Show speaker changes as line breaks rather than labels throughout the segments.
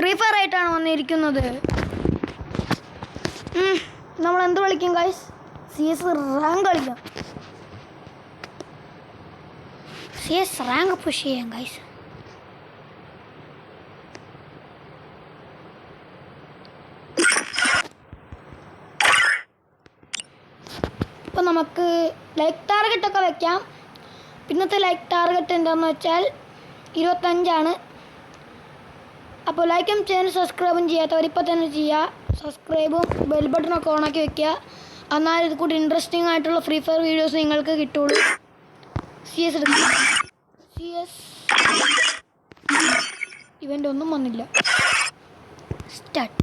Free fire ആയിട്ടാണ് വന്നിരിക്കുന്നത്. നമ്മൾ എന്ത് കളിക്കും ഗൈസ്? CS റാങ്ക് കളിക്കാം. CS റാങ്ക് പുഷ് ചെയ്യാം ഗൈസ്. ഇപ്പം നമുക്ക് ലൈക്ക് ടാർഗറ്റൊക്കെ വെക്കാം. പിന്നത്തെ ലൈക്ക് ടാർഗറ്റ് എന്താണെന്ന് വെച്ചാൽ 25 അപ്പോൾ ലൈക്കും ചെയ്യാനും സബ്സ്ക്രൈബും ചെയ്യാത്തവർ ഇപ്പോൾ തന്നെ ചെയ്യുക. സബ്സ്ക്രൈബും ബെൽ ബട്ടണൊക്കെ ഓണാക്കി വെക്കുക. എന്നാൽ ഇത് കൂടി ഇൻട്രസ്റ്റിംഗ് ആയിട്ടുള്ള ഫ്രീ ഫയർ വീഡിയോസ് നിങ്ങൾക്ക് കിട്ടുള്ളൂ. CS എടുക്കുക. CS ഇവൻ്റെ ഒന്നും വന്നില്ല. Start.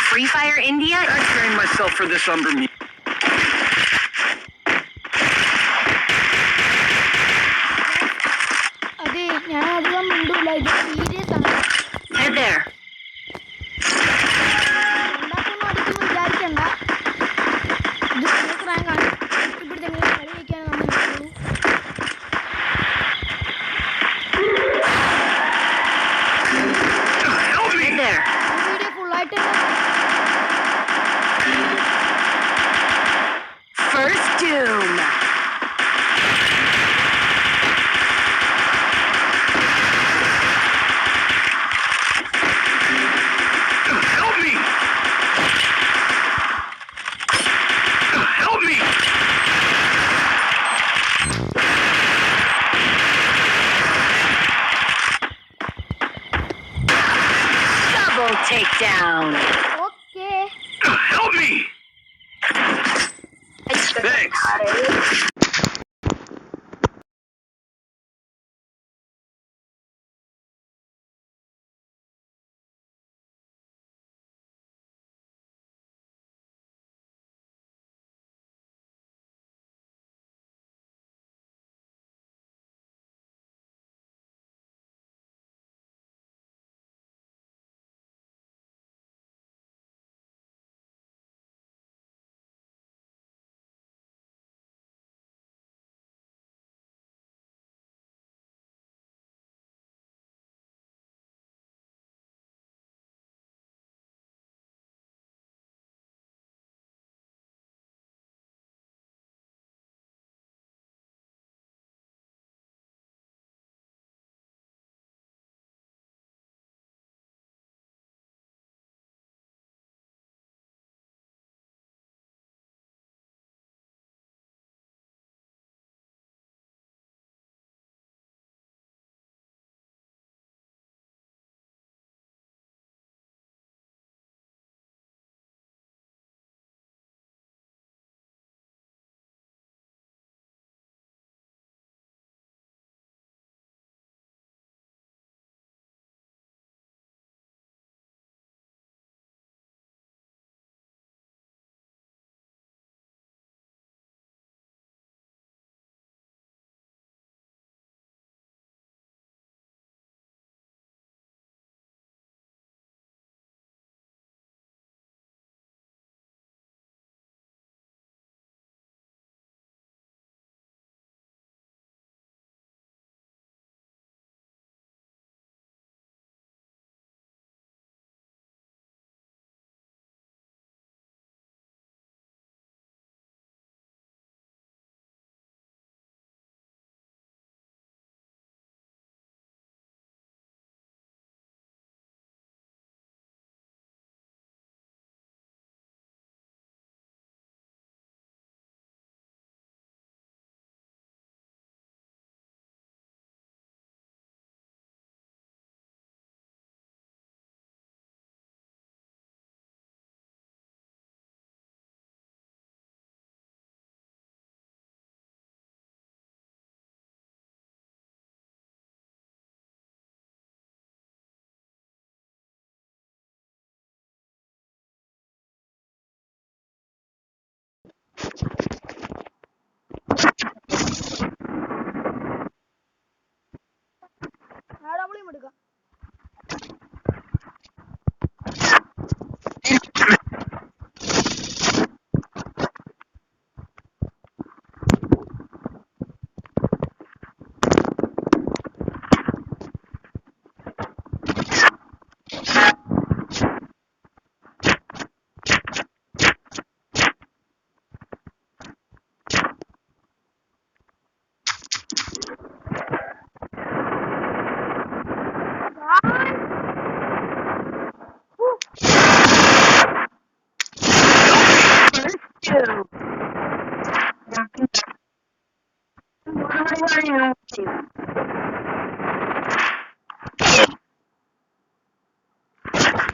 Free Fire India?
I trained myself for this Umber meet.
അതെ, ഞാൻ അധികം മിണ്ടൂല. ഇത് സീരിയസ് ആണ്.
Head there.
ഉണ്ടാക്കൊന്നും അടിക്കുന്നു വിചാരിക്കണ്ട. ഇത് സീരിയസ് റാങ്കാണ്. ഇവിടുത്തെ എങ്ങനെ കളി വയ്ക്കാനും നമ്മൾ നോക്കുള്ളൂ.
Head there.
വീഡിയോ ഫുള്ളായിട്ട്
First doom.
Help me! Help me!
Double takedown.
Okay.
Help me! Thanks.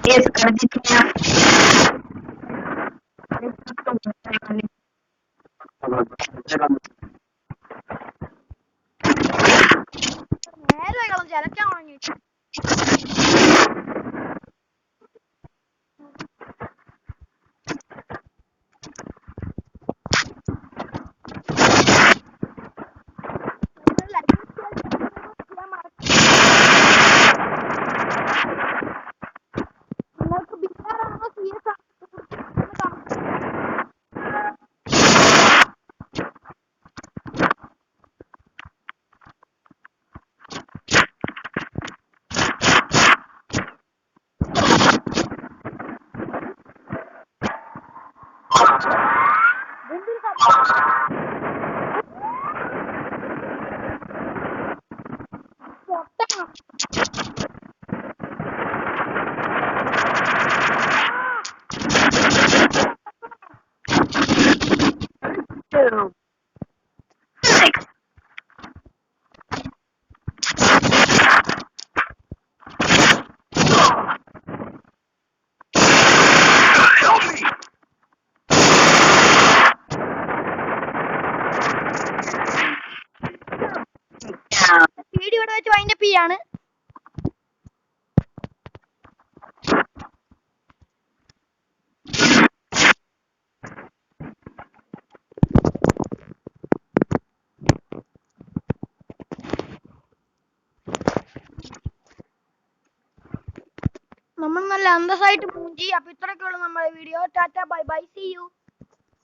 Yes, Karthikeya.
നേരെ ചിലക്കാൻ വാങ്ങി നിങ്ങൾക്ക് ബിഹാറാണോ CS
Two. Six.
Help me!
Down.
Video ഇവിടെ വെച്ച് വൈൻഡപ്പ് ചെയ്യാണ്. നമ്മൾ നല്ല അന്തസ്സായിട്ട് മൂഞ്ചി. അപ്പൊ ഇത്രയൊക്കെയുള്ളൂ നമ്മുടെ video. Tata bye bye, see you,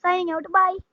signing out, by.